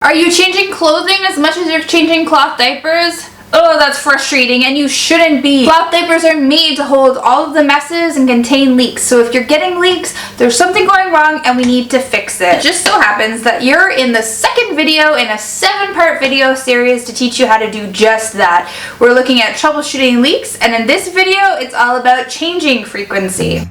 Are you changing clothing as much as you're changing cloth diapers? Oh, that's frustrating, and you shouldn't be. Cloth diapers are made to hold all of the messes and contain leaks. So if you're getting leaks, there's something going wrong and we need to fix it. It just so happens that you're in the second video in a 7-part video series to teach you how to do just that. We're looking at troubleshooting leaks, and in this video, it's all about changing frequency.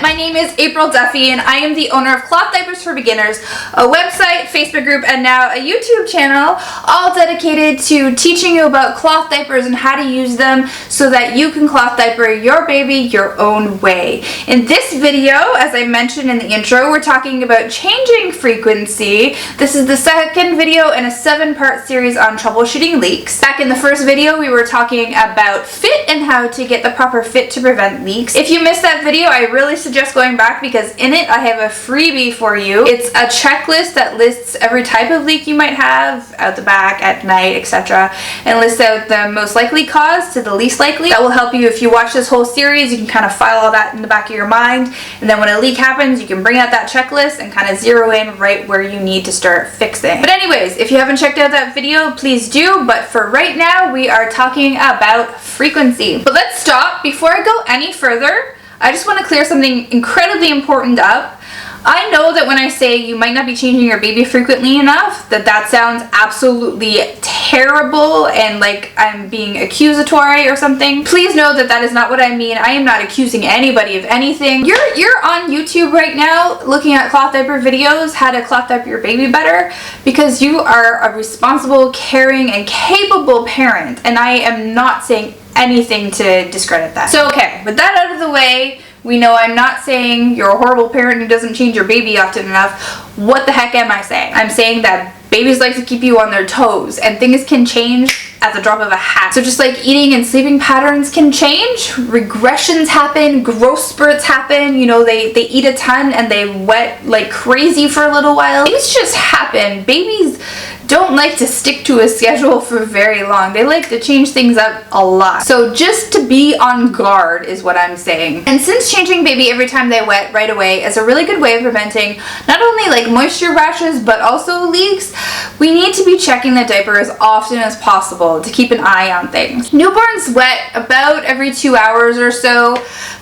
My name is April Duffy, and I am the owner of Cloth Diapers for Beginners, a website, Facebook group, and now a YouTube channel, all dedicated to teaching you about cloth diapers and how to use them so that you can cloth diaper your baby your own way. In this video, as I mentioned in the intro, we're talking about changing frequency. This is the second video in a 7-part series on troubleshooting leaks. Back in the first video, we were talking about fit and how to get the proper fit to prevent leaks. If you missed that video, I really suggest going back because in it I have a freebie for you. It's a checklist that lists every type of leak you might have out the back, at night, etc. and lists out the most likely cause to the least likely. That will help you if you watch this whole series. You can kind of file all that in the back of your mind, and then when a leak happens you can bring out that checklist and kind of zero in right where you need to start fixing. But anyways, if you haven't checked out that video, please do. But for right now, we are talking about frequency. But let's stop. Before I go any further, I just want to clear something incredibly important up. I know that when I say you might not be changing your baby frequently enough, that sounds absolutely terrible and like I'm being accusatory or something. Please know that that is not what I mean. I am not accusing anybody of anything. You're on YouTube right now looking at cloth diaper videos, how to cloth diaper your baby better, because you are a responsible, caring, and capable parent, and I am not saying anything to discredit that. So okay, with that out of the way, we know I'm not saying you're a horrible parent who doesn't change your baby often enough. What the heck am I saying? I'm saying that babies like to keep you on their toes, and things can change at the drop of a hat. So just like eating and sleeping patterns can change, regressions happen, growth spurts happen, you know, they eat a ton and they wet like crazy for a little while. Things just happen. Babies don't like to stick to a schedule for very long. They like to change things up a lot. So just to be on guard is what I'm saying. And since changing baby every time they wet right away is a really good way of preventing not only like moisture rashes but also leaks, we need to be checking the diaper as often as possible to keep an eye on things. Newborns wet about every 2 hours or so.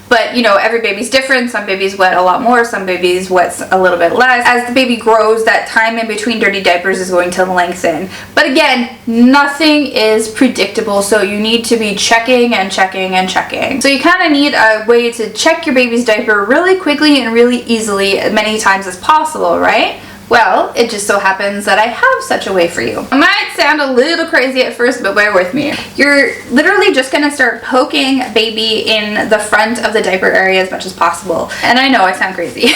But, you know, every baby's different. Some babies wet a lot more, some babies wet a little bit less. As the baby grows, that time in between dirty diapers is going to lengthen. But again, nothing is predictable, so you need to be checking and checking and checking. So you kind of need a way to check your baby's diaper really quickly and really easily as many times as possible, right? Well, it just so happens that I have such a way for you. It might sound a little crazy at first, but bear with me. You're literally just gonna start poking baby in the front of the diaper area as much as possible. And I know I sound crazy,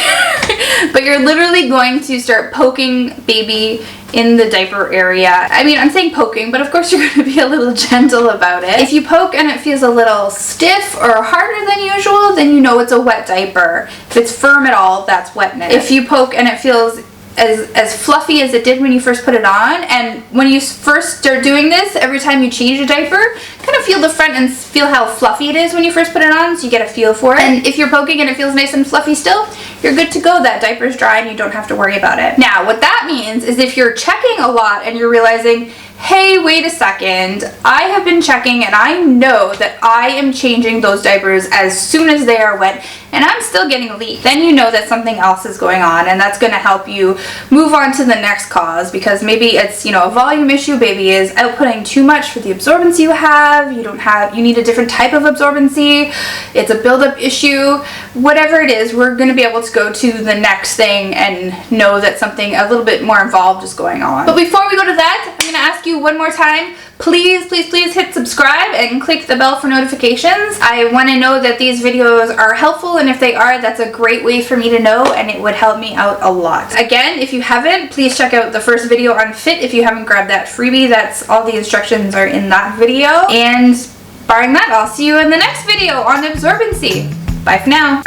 but you're literally going to start poking baby in the diaper area. I mean, I'm saying poking, but of course you're going to be a little gentle about it. If you poke and it feels a little stiff or harder than usual, then you know it's a wet diaper. If it's firm at all, that's wetness. If you poke and it feels as fluffy as it did when you first put it on, and when you first start doing this, every time you change a diaper, kind of feel the front and feel how fluffy it is when you first put it on, so you get a feel for it. And if you're poking and it feels nice and fluffy still, you're good to go. That diaper's dry and you don't have to worry about it. Now, what that means is if you're checking a lot and you're realizing, hey, wait a second, I have been checking and I know that I am changing those diapers as soon as they are wet and I'm still getting leaks, then you know that something else is going on, and that's going to help you move on to the next cause, because maybe it's, you know, a volume issue. Baby is outputting too much for the absorbency you have. You need a different type of absorbency. It's a buildup issue. Whatever it is, we're going to be able to go to the next thing and know that something a little bit more involved is going on. But before we go to that, I'm going to ask you one more time, please hit subscribe and click the bell for notifications. I want to know that these videos are helpful, and if they are, that's a great way for me to know, and it would help me out a lot. Again, if you haven't, please check out the first video on fit if you haven't grabbed that freebie. That's all the instructions are in that video. And barring that, I'll see you in the next video on absorbency. Bye for now.